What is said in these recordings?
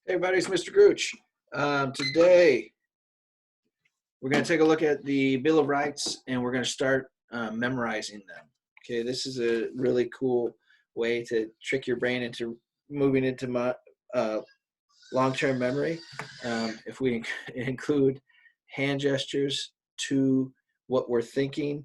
Hey everybody, it's Mr. Gooch. Today we're going to take a look at the Bill of Rights and we're going to start memorizing them. Okay, this is a really cool way to trick your brain into moving into long-term memory. If we include hand gestures to what we're thinking,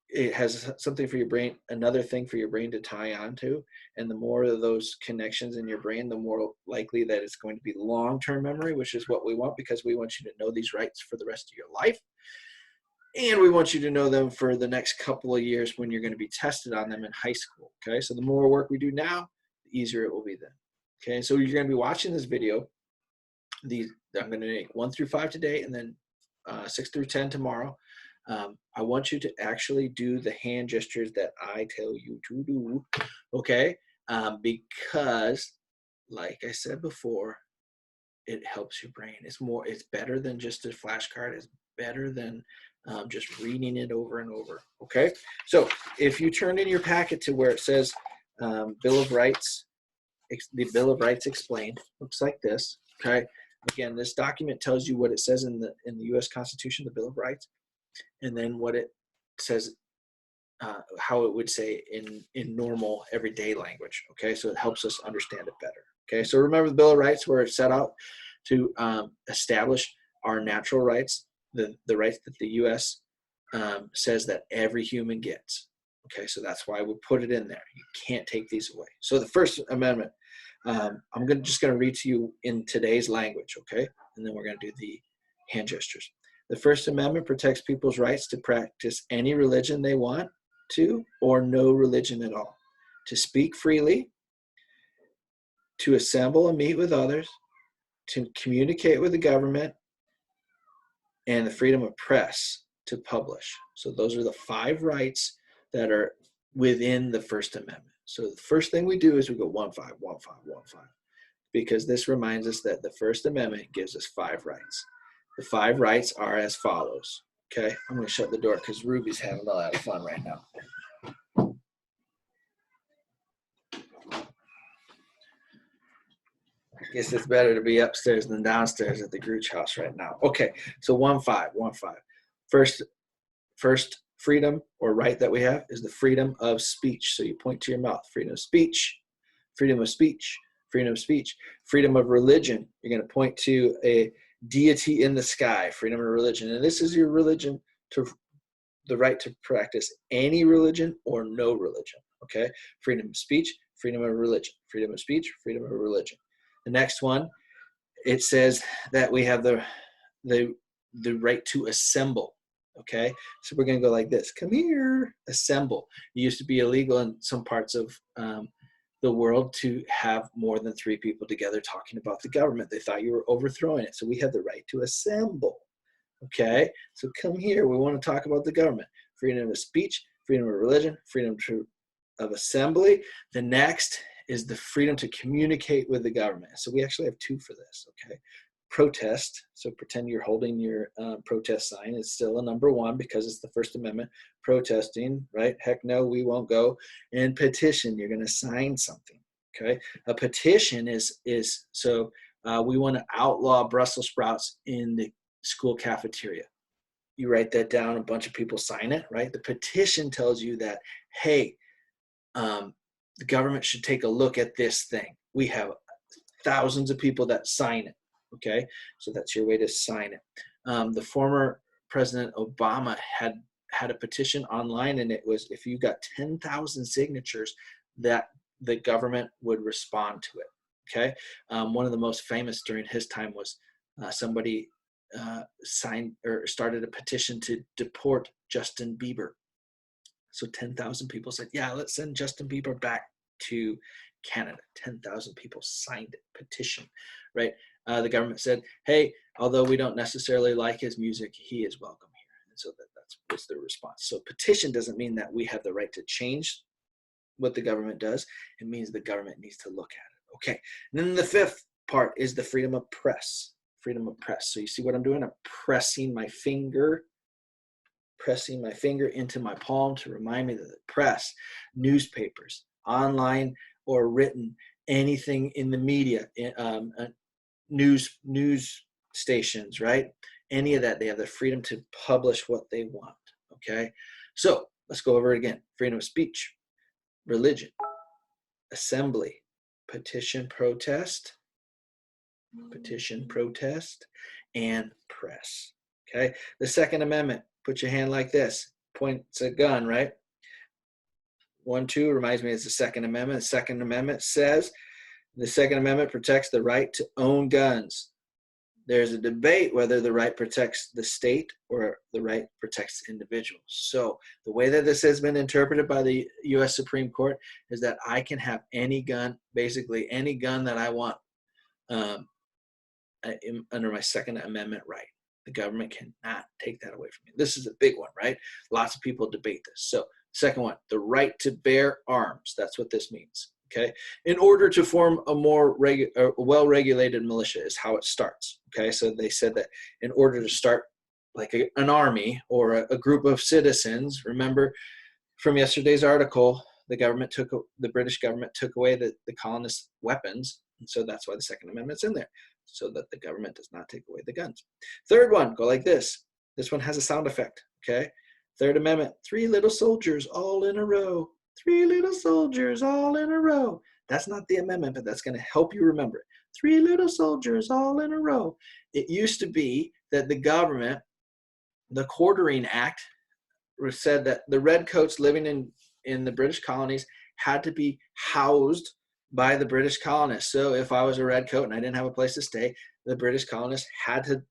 it has something for your brain, another thing for your brain to tie on to. And the more of those connections in your brain, the more likely that it's going to be long-term memory, which is what we want, because we want you to know these rights for the rest of your life. And we want you to know them for the next couple of years when you're going to be tested on them in high school. Okay, so the more work we do now, the easier it will be then. Okay, so you're going to be watching this video. I'm going to make 1 through 5 today, and then 6 through 10 tomorrow. I want you to actually do the hand gestures that I tell you to do, okay? Because, like I said before, it helps your brain. It's better than just a flashcard. It's better than just reading it over and over, okay? So if you turn in your packet to where it says Bill of Rights, the Bill of Rights explained, looks like this, okay? Again, this document tells you what it says in the U.S. Constitution, the Bill of Rights, and then what it says, how it would say in normal everyday language. Okay, so it helps us understand it better. Okay, so remember the Bill of Rights, where it's set out to establish our natural rights, the rights that the U.S. Says that every human gets. Okay, so that's why we put it in there. You can't take these away. So the First Amendment, I'm just going to read to you in today's language, okay? And then we're going to do the hand gestures. The First Amendment protects people's rights to practice any religion they want to, or no religion at all, to speak freely, to assemble and meet with others, to communicate with the government, and the freedom of press to publish. So those are the 5 rights that are within the First Amendment. So the first thing we do is we go 1, 5, 1, 5, 1, 5, because this reminds us that the First Amendment gives us 5 rights. The 5 rights are as follows. Okay, I'm going to shut the door because Ruby's having a lot of fun right now. I guess it's better to be upstairs than downstairs at the Gooch house right now. Okay, so 1, 5, 1, 5. First freedom or right that we have is the freedom of speech. So you point to your mouth. Freedom of speech, freedom of speech, freedom of speech. Freedom of religion. You're going to point to a deity in the sky. Freedom of religion. And this is your religion, to the right to practice any religion or no religion. Okay? Freedom of speech, freedom of religion. Freedom of speech, freedom of religion. The next one, it says that we have the right to assemble. Okay, so we're going to go like this. Come here, assemble. It used to be illegal in some parts of the world to have more than 3 people together talking about the government. They thought you were overthrowing it. So we have the right to assemble. Okay, so come here. We want to talk about the government. Freedom of speech, freedom of religion, freedom of assembly. The next is the freedom to communicate with the government. So we actually have 2 for this, okay? Protest, so pretend you're holding your protest sign. It's still a number 1 because it's the First Amendment. Protesting, right? Heck no, we won't go. And petition, you're going to sign something, okay? A petition is so we want to outlaw Brussels sprouts in the school cafeteria. You write that down, a bunch of people sign it, right? The petition tells you that, hey, the government should take a look at this thing. We have thousands of people that sign it. Okay, so that's your way to sign it. The former President Obama had a petition online, and it was if you got 10,000 signatures, that the government would respond to it. Okay, one of the most famous during his time was somebody signed or started a petition to deport Justin Bieber. So 10,000 people said, yeah, let's send Justin Bieber back to Canada. 10,000 people signed it, petition, right? The government said, hey, although we don't necessarily like his music, he is welcome here. And so that's their response. So petition doesn't mean that we have the right to change what the government does. It means the government needs to look at it. Okay. And then the 5th part is the freedom of press. Freedom of press. So you see what I'm doing? I'm pressing my finger into my palm to remind me that the press, newspapers, online or written, anything in the media, news stations, right? Any of that, they have the freedom to publish what they want. Okay, so let's go over it again. Freedom of speech, religion, assembly, petition, protest, and press. Okay, the Second Amendment, put your hand like this, points a gun, right? 1, 2 reminds me it's the Second Amendment. The Second Amendment says the Second Amendment protects the right to own guns. There's a debate whether the right protects the state or the right protects individuals. So the way that this has been interpreted by the U.S. Supreme Court is that I can have any gun, basically any gun that I want, under my Second Amendment right. The government cannot take that away from me. This is a big one, right? Lots of people debate this. So second one, the right to bear arms. That's what this means. Okay, in order to form a more well-regulated militia is how it starts. Okay, so they said that in order to start like an army or a group of citizens, remember from yesterday's article, the British government took away the colonists' weapons, and so that's why the Second Amendment's in there, so that the government does not take away the guns. Third one, go like this. This one has a sound effect. Okay, Third Amendment, 3 little soldiers all in a row. 3 little soldiers all in a row. That's not the amendment, but that's going to help you remember it. 3 little soldiers all in a row. It used to be that the government, the Quartering Act, said that the redcoats living in the British colonies had to be housed by the British colonists. So if I was a redcoat and I didn't have a place to stay, the British colonists had to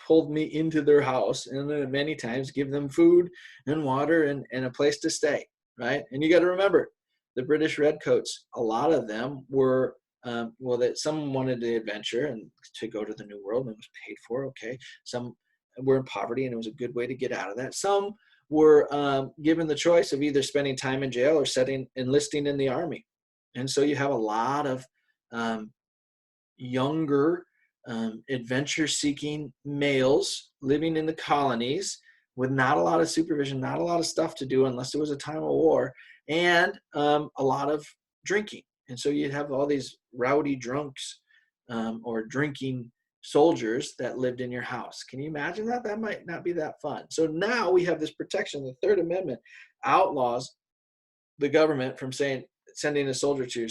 pull me into their house and many times give them food and water and a place to stay. Right, and you got to remember, the British redcoats, a lot of them were, that some wanted the adventure and to go to the New World, and it was paid for. Okay, some were in poverty, and it was a good way to get out of that. Some were given the choice of either spending time in jail or enlisting in the army, and so you have a lot of younger, adventure-seeking males living in the colonies, with not a lot of supervision, not a lot of stuff to do unless it was a time of war, and a lot of drinking. And so you'd have all these rowdy drunks or drinking soldiers that lived in your house. Can you imagine that? That might not be that fun. So now we have this protection. The Third Amendment outlaws the government from sending a soldier to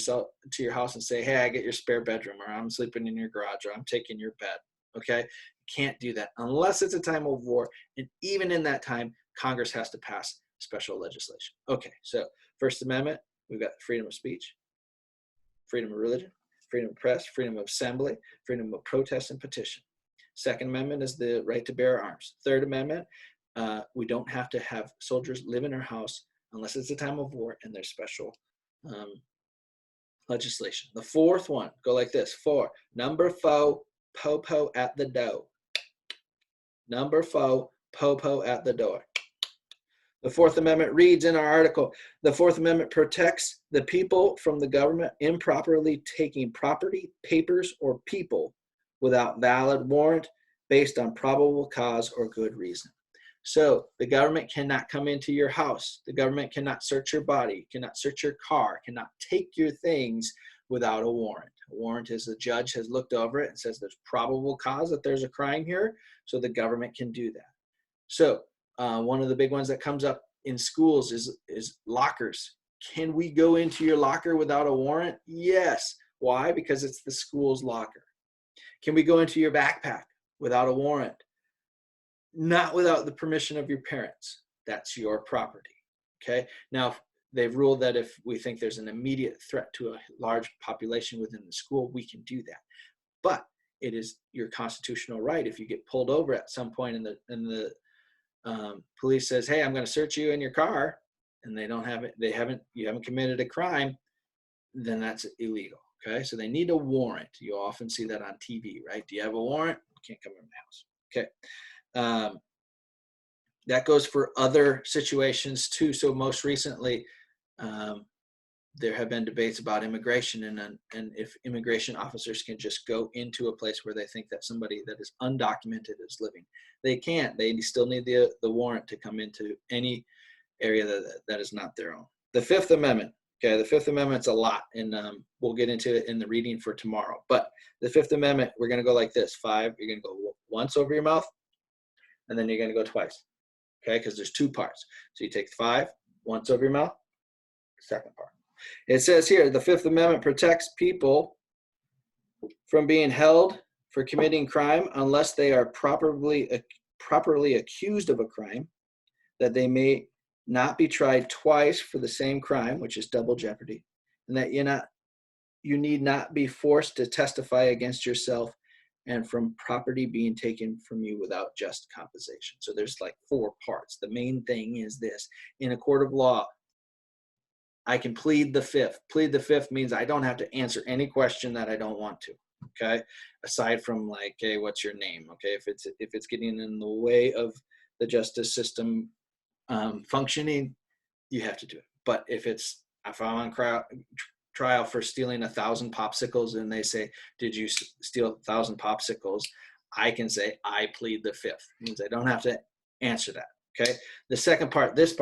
your house and say, hey, I get your spare bedroom, or I'm sleeping in your garage, or I'm taking your bed. Okay, can't do that unless it's a time of war, and even in that time, Congress has to pass special legislation. Okay, so First Amendment, we've got freedom of speech, freedom of religion, freedom of press, freedom of assembly, freedom of protest and petition. Second Amendment is the right to bear arms. Third Amendment, we don't have to have soldiers live in our house unless it's a time of war and there's special legislation. The fourth one, go like this. 4, number 4, po-po at the door. Number 4, po-po at the door. The Fourth Amendment reads in our article, the Fourth Amendment protects the people from the government improperly taking property, papers, or people without valid warrant based on probable cause or good reason. So the government cannot come into your house. The government cannot search your body, cannot search your car, cannot take your things without a warrant. A warrant is the judge has looked over it and says there's probable cause that there's a crime here, so the government can do that. So one of the big ones that comes up in schools is lockers. Can we go into your locker without a warrant? Yes. Why? Because it's the school's locker. Can we go into your backpack without a warrant? Not without the permission of your parents. That's your property. Okay. Now, they've ruled that if we think there's an immediate threat to a large population within the school, we can do that. But it is your constitutional right. If you get pulled over at some point and the police says, "Hey, I'm going to search you in your car," and you haven't committed a crime, then that's illegal. Okay. So they need a warrant. You often see that on TV, right? Do you have a warrant? You can't come in my house. Okay. That goes for other situations too. So most recently, there have been debates about immigration and if immigration officers can just go into a place where they think that somebody that is undocumented is living. They can't. They still need the warrant to come into any area that is not their own. The Fifth Amendment, Okay, the Fifth Amendment's a lot, and we'll get into it in the reading for tomorrow. But the Fifth Amendment, we're going to go like this. 5, you're going to go once over your mouth, and then you're going to go twice. Okay, because there's 2 parts. So you take 5, once over your mouth, second part. It says here, the Fifth Amendment protects people from being held for committing crime unless they are properly accused of a crime, that they may not be tried twice for the same crime, which is double jeopardy, and that you need not be forced to testify against yourself, and from property being taken from you without just compensation. So there's like 4 parts. The main thing is this: in a court of law, I can plead the fifth. Plead the fifth means I don't have to answer any question that I don't want to. Okay, aside from like, hey, what's your name? Okay, if it's getting in the way of the justice system functioning, you have to do it. But if I'm on trial for stealing 1,000 popsicles, and they say, did you steal 1,000 popsicles? I can say, I plead the fifth. It means I don't have to answer that. Okay. The second part, this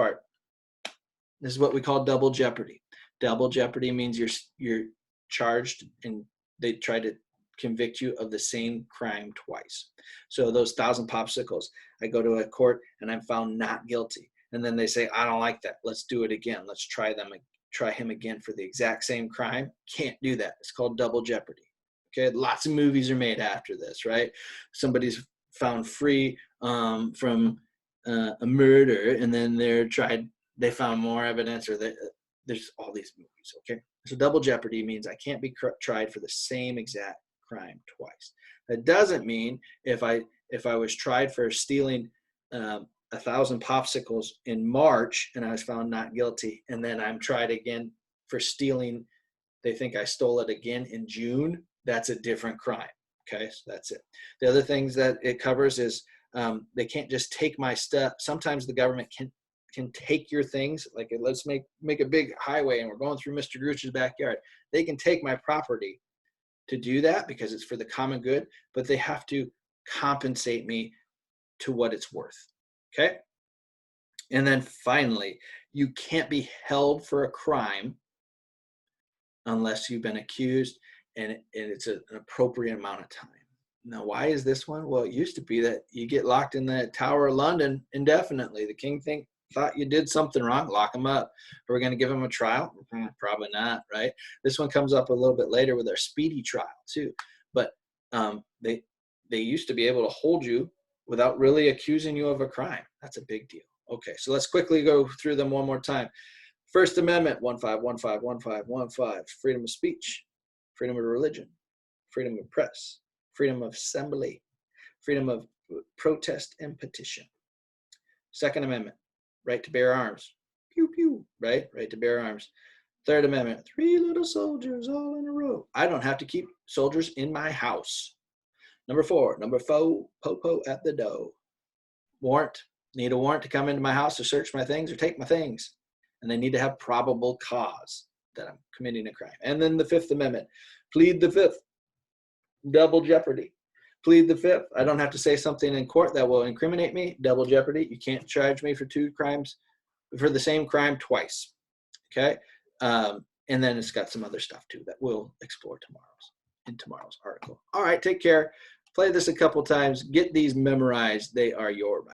is what we call double jeopardy. Double jeopardy means you're charged and they try to convict you of the same crime twice. So those 1,000 popsicles, I go to a court and I'm found not guilty. And then they say, I don't like that. Let's do it again. Let's try him again for the exact same crime. Can't do that. It's called double jeopardy. Okay. Lots of movies are made after this, right? Somebody's found free from a murder, and then they found more evidence, or there's all these movies. Okay. So double jeopardy means I can't be tried for the same exact crime twice. That doesn't mean if I was tried for stealing 1,000 popsicles in March and I was found not guilty, and then I'm tried again for stealing, they think I stole it again in June, that's a different crime. Okay, so that's it. The other things that it covers is they can't just take my stuff. Sometimes the government can take your things. Like, let's make a big highway and we're going through Mr. Gruch's backyard. They can take my property to do that because it's for the common good, but they have to compensate me to what it's worth. Okay. And then finally, you can't be held for a crime unless you've been accused and it's an appropriate amount of time. Now, why is this one? Well, it used to be that you get locked in the Tower of London indefinitely. The king thought you did something wrong, lock him up. Are we going to give him a trial? Probably not, right? This one comes up a little bit later with our speedy trial too. But they used to be able to hold you without really accusing you of a crime. That's a big deal. Okay, so let's quickly go through them one more time. First Amendment, 15151515, freedom of speech, freedom of religion, freedom of press, freedom of assembly, freedom of protest and petition. Second Amendment, right to bear arms. Pew, pew, right? Right to bear arms. Third Amendment, 3 little soldiers all in a row. I don't have to keep soldiers in my house. Number 4, popo at the door. Warrant, need a warrant to come into my house to search my things or take my things. And they need to have probable cause that I'm committing a crime. And then the Fifth Amendment, plead the fifth. Double jeopardy. Plead the fifth. I don't have to say something in court that will incriminate me. Double jeopardy. You can't charge me for 2 crimes, for the same crime twice. Okay? And then it's got some other stuff too that we'll explore in tomorrow's article. All right, take care. Play this a couple times. Get these memorized. They are your right.